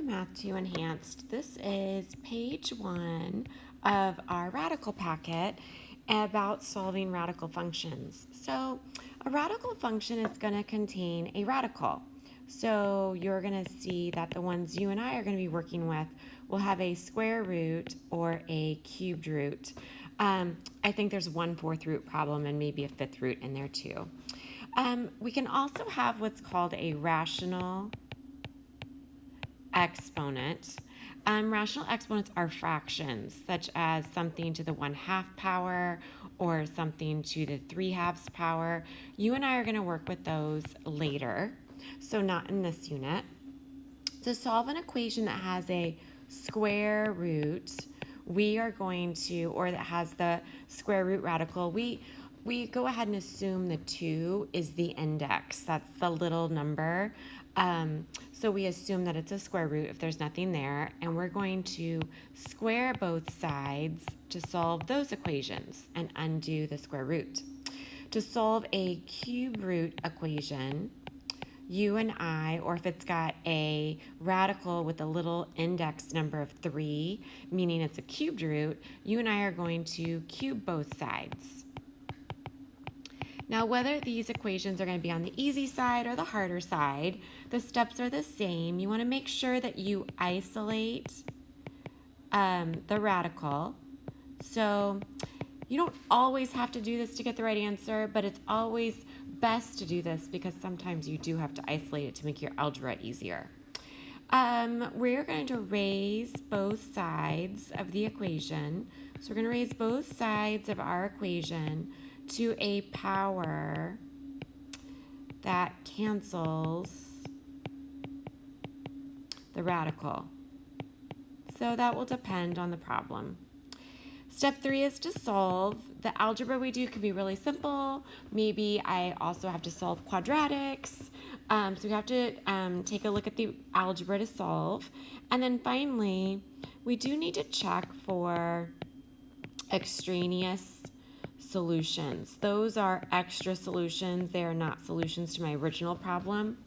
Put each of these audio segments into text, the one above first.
Math 2 Enhanced. This is page 1 of our radical packet about solving radical functions. So a radical function is going to contain a radical. So you're going to see that the ones you and I are going to be working with will have a square root or a cubed root. I think there's 1/4 root problem and maybe a 5th root in there too. We can also have what's called a rational exponent. Rational exponents are fractions, such as something to the 1/2 power or something to the 3/2 power. You and I are going to work with those later, so not in this unit. To solve an equation that has a square root, we are going to, or that has the square root radical, we go ahead and assume the 2 is the index. That's the little number. So we assume that it's a square root if there's nothing there, and we're going to square both sides to solve those equations and undo the square root. To solve a cube root equation, you and I, or if it's got a radical with a little index number of 3, meaning it's a cubed root, you and I are going to cube both sides. Now, whether these equations are going to be on the easy side or the harder side, the steps are the same. You want to make sure that you isolate the radical. So you don't always have to do this to get the right answer, but it's always best to do this because sometimes you do have to isolate it to make your algebra easier. We're going to raise both sides of the equation. So we're going to raise both sides of our equation to a power that cancels the radical. So that will depend on the problem. Step 3 is to solve. The algebra we do can be really simple. Maybe I also have to solve quadratics. So we have to take a look at the algebra to solve. And then finally, we do need to check for extraneous solutions. Those are extra solutions. They are not solutions to my original problem.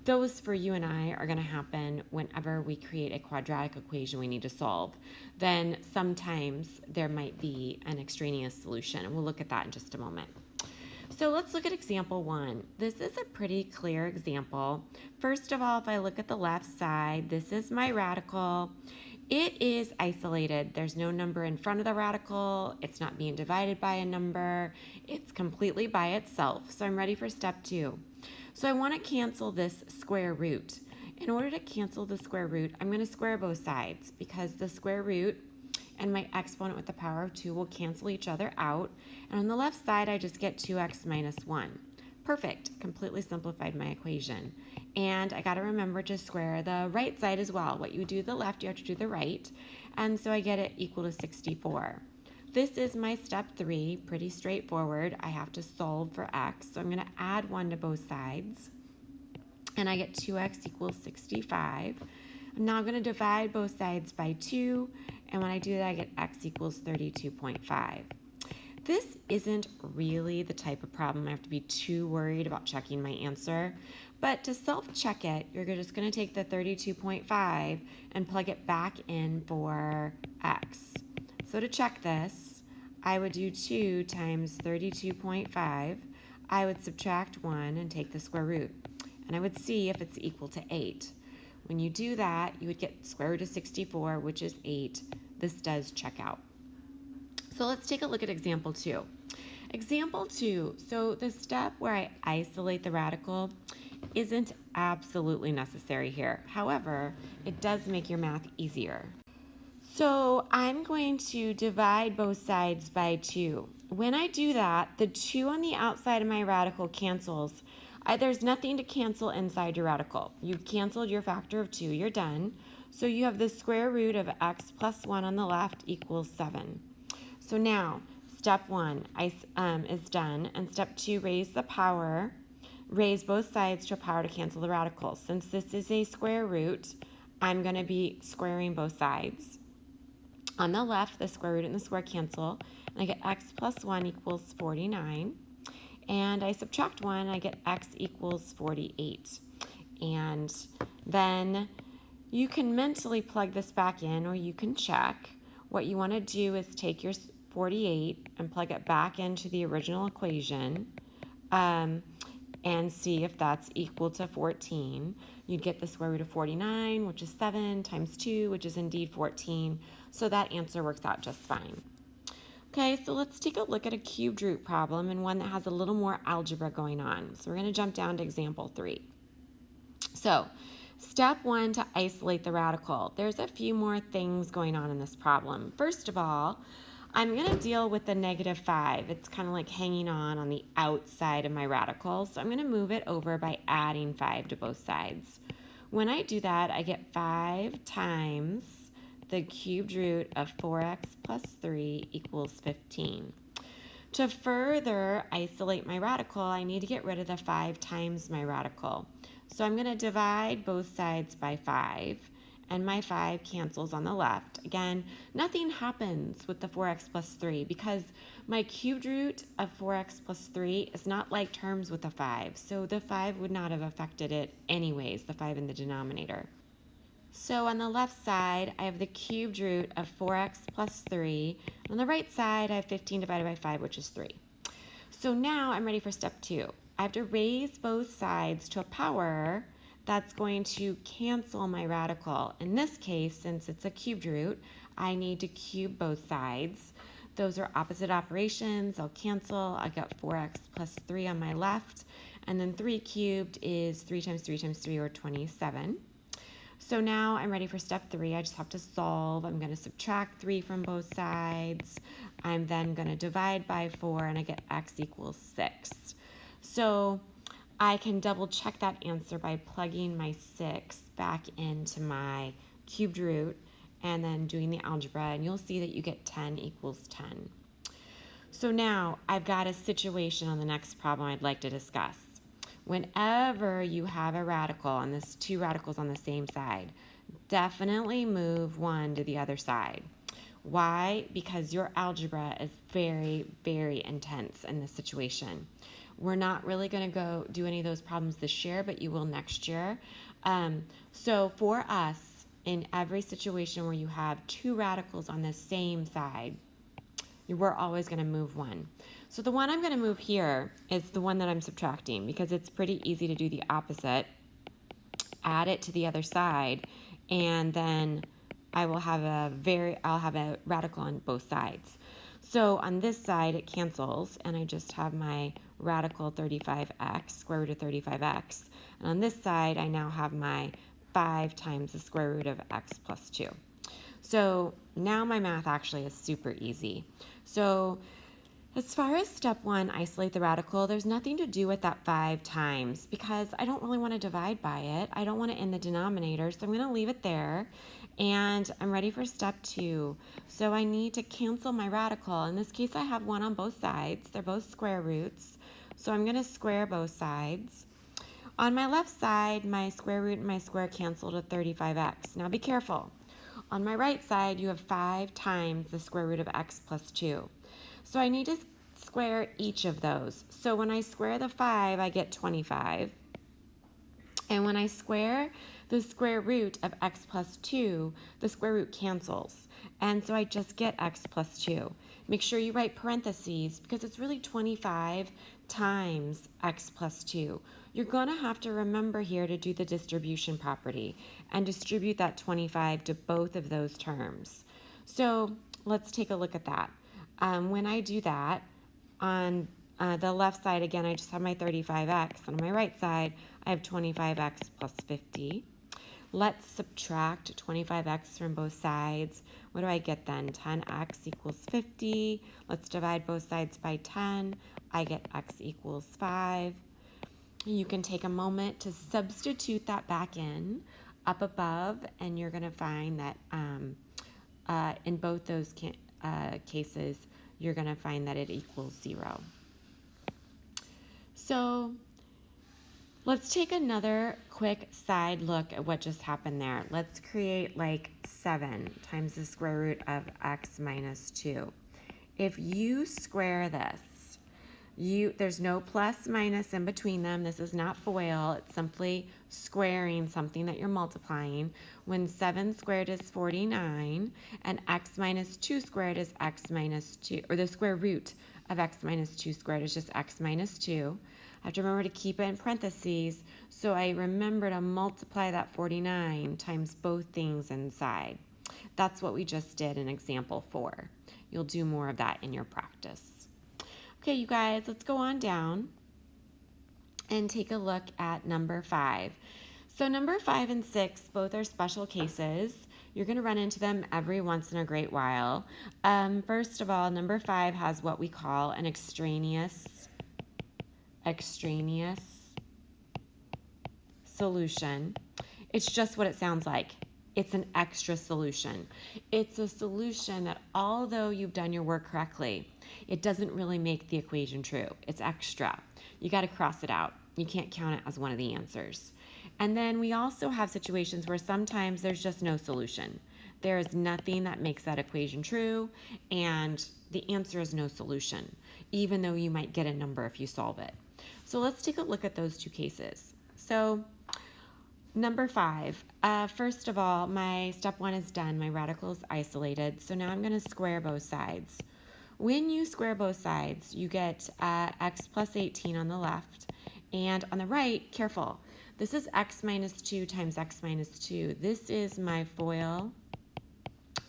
Those for you and I are going to happen whenever we create a quadratic equation we need to solve. Then sometimes there might be an extraneous solution, and we'll look at that in just a moment. So let's look at example 1. This is a pretty clear example. First of all, if I look at the left side, this is my radical. It is isolated. There's no number in front of the radical. It's not being divided by a number. It's completely by itself. So I'm ready for step 2. So I want to cancel this square root. In order to cancel the square root, I'm going to square both sides because the square root and my exponent with the power of 2 will cancel each other out. And on the left side, I just get 2x minus 1. Perfect. Completely simplified my equation. And I got to remember to square the right side as well. What you do the left, you have to do the right. And so I get it equal to 64. This is my step 3, pretty straightforward. I have to solve for x. So I'm going to add 1 to both sides. And I get 2x equals 65. I'm now going to divide both sides by 2. And when I do that, I get x equals 32.5. This isn't really the type of problem I have to be too worried about checking my answer. But to self-check it, you're just going to take the 32.5 and plug it back in for x. So to check this, I would do 2 times 32.5. I would subtract 1 and take the square root. And I would see if it's equal to 8. When you do that, you would get square root of 64, which is 8. This does check out. So let's take a look at example 2. Example 2, so the step where I isolate the radical isn't absolutely necessary here. However, it does make your math easier. So I'm going to divide both sides by 2. When I do that, the 2 on the outside of my radical cancels. There's nothing to cancel inside your radical. You've canceled your factor of 2. You're done. So you have the square root of x plus 1 on the left equals 7. So now, step 1 is done, and step 2, raise both sides to a power to cancel the radicals. Since this is a square root, I'm going to be squaring both sides. On the left, the square root and the square cancel, and I get x plus 1 equals 49. And I subtract 1, I get x equals 48. And then You can mentally plug this back in, or you can check. What you want to do is take your 48 and plug it back into the original equation and see if that's equal to 14. You'd get the square root of 49, which is 7, times 2, which is indeed 14. So that answer works out just fine. Okay, so let's take a look at a cubed root problem and one that has a little more algebra going on. So we're going to jump down to example 3. So step 1 to isolate the radical. There's a few more things going on in this problem. First of all, I'm going to deal with the -5. It's kind of like hanging on the outside of my radical. So I'm going to move it over by adding 5 to both sides. When I do that, I get 5 times the cubed root of 4x plus 3 equals 15. To further isolate my radical, I need to get rid of the 5 times my radical. So I'm going to divide both sides by 5, and my 5 cancels on the left. Again, nothing happens with the 4x plus 3 because my cubed root of 4x plus 3 is not like terms with the 5, so the 5 would not have affected it anyways, the 5 in the denominator. So on the left side, I have the cubed root of 4x plus 3. On the right side, I have 15 divided by 5, which is 3. So now I'm ready for step 2. I have to raise both sides to a power that's going to cancel my radical. In this case, since it's a cubed root, I need to cube both sides. Those are opposite operations. I'll cancel. I got 4x plus 3 on my left. And then 3 cubed is 3 times 3 times 3, or 27. So now I'm ready for step 3. I just have to solve. I'm going to subtract 3 from both sides. I'm then going to divide by 4, and I get x equals 6. So I can double check that answer by plugging my 6 back into my cubed root and then doing the algebra, and you'll see that you get 10 equals 10. So now I've got a situation on the next problem I'd like to discuss. Whenever you have a radical on this, 2 radicals on the same side, definitely move one to the other side. Why? Because your algebra is very, very intense in this situation. We're not really going to go do any of those problems this year, but you will next year. So for us, in every situation where you have 2 radicals on the same side, we're always going to move one. So the one I'm going to move here is the one that I'm subtracting because it's pretty easy to do the opposite. Add it to the other side, and then I'll have a radical on both sides. So on this side it cancels, and I just have my radical 35x, square root of 35x. And on this side I now have my 5 times the square root of x plus 2. So now my math actually is super easy. So as far as step 1, isolate the radical, there's nothing to do with that 5 times because I don't really want to divide by it. I don't want it in the denominator, so I'm going to leave it there. And I'm ready for step 2. So I need to cancel my radical. In this case, I have 1 on both sides. They're both square roots. So I'm going to square both sides. On my left side, my square root and my square cancel to 35x. Now be careful. On my right side, you have 5 times the square root of x plus 2. So I need to square each of those. So when I square the 5, I get 25. And when I square the square root of x plus 2, the square root cancels. And so I just get x plus 2. Make sure you write parentheses because it's really 25 times x plus 2. You're going to have to remember here to do the distribution property and distribute that 25 to both of those terms. So let's take a look at that. When I do that, on the left side, again, I just have my 35x. On my right side, I have 25x plus 50. Let's subtract 25x from both sides. What do I get then? 10x equals 50. Let's divide both sides by 10. I get x equals 5. You can take a moment to substitute that back in up above, and you're going to find that in both those cases, you're going to find that it equals 0. So let's take another quick side look at what just happened there. Let's create like 7 times the square root of x minus 2. If you square this, There's no plus minus in between them. This is not FOIL. It's simply squaring something that you're multiplying. When 7 squared is 49, and x minus 2 squared is x minus 2, or the square root of x minus 2 squared is just x minus 2. I have to remember to keep it in parentheses, so I remember to multiply that 49 times both things inside. That's what we just did in example 4. You'll do more of that in your practice. Okay, you guys, let's go on down and take a look at number 5. So number 5 and 6, both are special cases. You're going to run into them every once in a great while. First of all, number 5 has what we call an extraneous solution. It's just what it sounds like. It's an extra solution. It's a solution that, although you've done your work correctly, it doesn't really make the equation true. It's extra. You got to cross it out. You can't count it as one of the answers. And then we also have situations where sometimes there's just no solution. There is nothing that makes that equation true, and the answer is no solution, even though you might get a number if you solve it. So let's take a look at those two cases. So number 5, first of all, my step 1 is done. My radical is isolated. So now I'm going to square both sides. When you square both sides, you get x plus 18 on the left. And on the right, careful, this is x minus 2 times x minus 2. This is my FOIL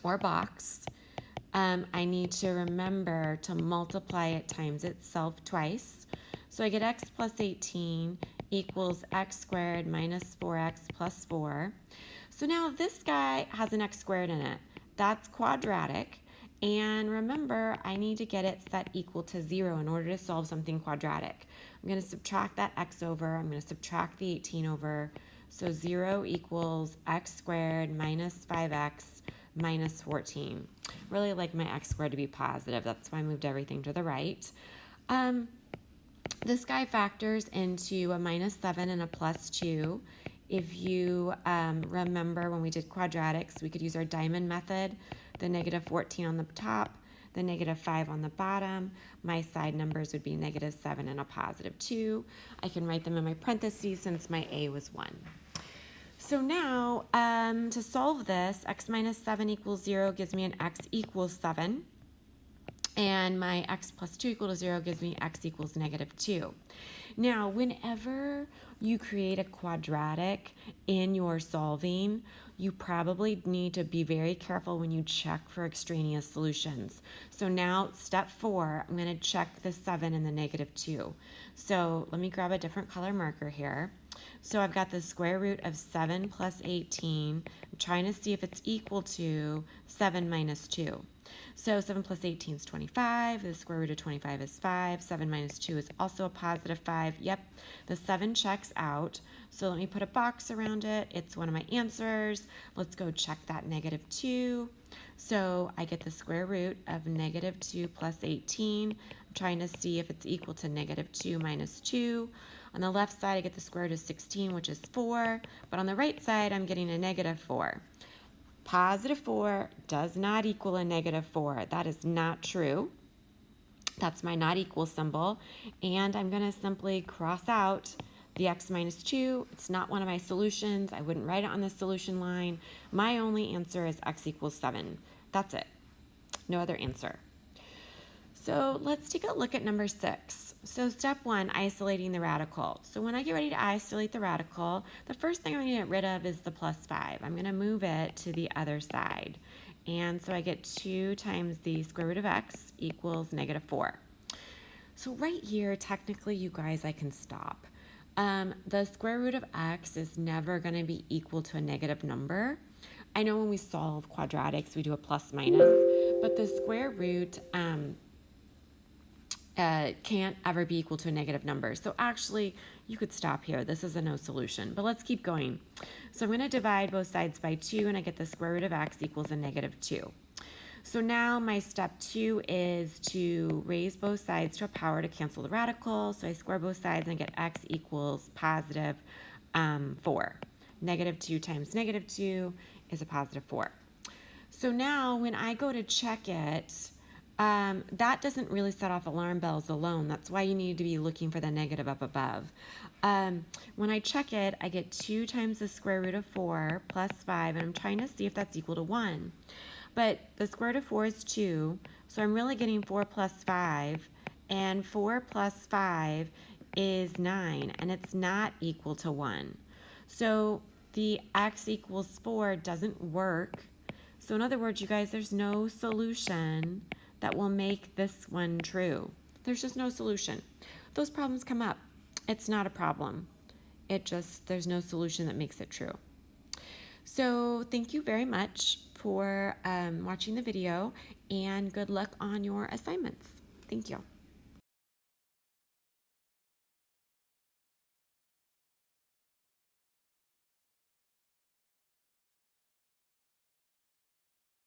or box. I need to remember to multiply it times itself twice. So I get x plus 18 equals x squared minus 4x plus 4. So now this guy has an x squared in it. That's quadratic. And remember, I need to get it set equal to 0 in order to solve something quadratic. I'm going to subtract that x over. I'm going to subtract the 18 over. So 0 equals x squared minus 5x minus 14. Really like my x squared to be positive. That's why I moved everything to the right. This guy factors into a minus 7 and a plus 2. If you remember when we did quadratics, we could use our diamond method. The negative 14 on the top, the negative 5 on the bottom. My side numbers would be negative 7 and a positive 2. I can write them in my parentheses since my a was 1. So now, to solve this, x minus 7 equals 0 gives me an x equals 7. And my x plus 2 equal to 0 gives me x equals negative 2. Now, whenever you create a quadratic in your solving, you probably need to be very careful when you check for extraneous solutions. So now, step 4, I'm going to check the 7 and the negative 2. So let me grab a different color marker here. So I've got the square root of 7 plus 18. I'm trying to see if it's equal to 7 minus 2. So 7 plus 18 is 25. The square root of 25 is 5. 7 minus 2 is also a positive 5. Yep, the 7 checks out. So let me put a box around it. It's one of my answers. Let's go check that negative 2. So I get the square root of negative 2 plus 18. I'm trying to see if it's equal to negative 2 minus 2. On the left side, I get the square root of 16, which is 4. But on the right side, I'm getting a negative 4. Positive 4 does not equal a negative 4. That is not true. That's my not equal symbol. And I'm going to simply cross out the x minus 2. It's not one of my solutions. I wouldn't write it on the solution line. My only answer is x equals 7. That's it. No other answer. So let's take a look at number 6. So step 1, isolating the radical. So when I get ready to isolate the radical, the first thing I'm going to get rid of is the plus 5. I'm going to move it to the other side. And so I get 2 times the square root of x equals negative 4. So right here, technically, you guys, I can stop. The square root of x is never going to be equal to a negative number. I know when we solve quadratics, we do a plus minus, but the square root can't ever be equal to a negative number. So actually, you could stop here. This is a no solution, but let's keep going. So I'm going to divide both sides by 2, and I get the square root of x equals a negative 2. So now my step 2 is to raise both sides to a power to cancel the radical. So I square both sides and I get x equals positive 4. Negative 2 times negative 2 is a positive 4. So now when I go to check it, that doesn't really set off alarm bells alone. That's why you need to be looking for the negative up above. When I check it, I get 2 times the square root of 4 plus 5, and I'm trying to see if that's equal to 1. But the square root of 4 is 2, so I'm really getting 4 plus 5, and 4 plus 5 is 9, and it's not equal to 1. So the x equals 4 doesn't work. So in other words, you guys, there's no solution that will make this one true. There's just no solution. Those problems come up. It's not a problem. There's no solution that makes it true. So thank you very much for watching the video, and good luck on your assignments. Thank you.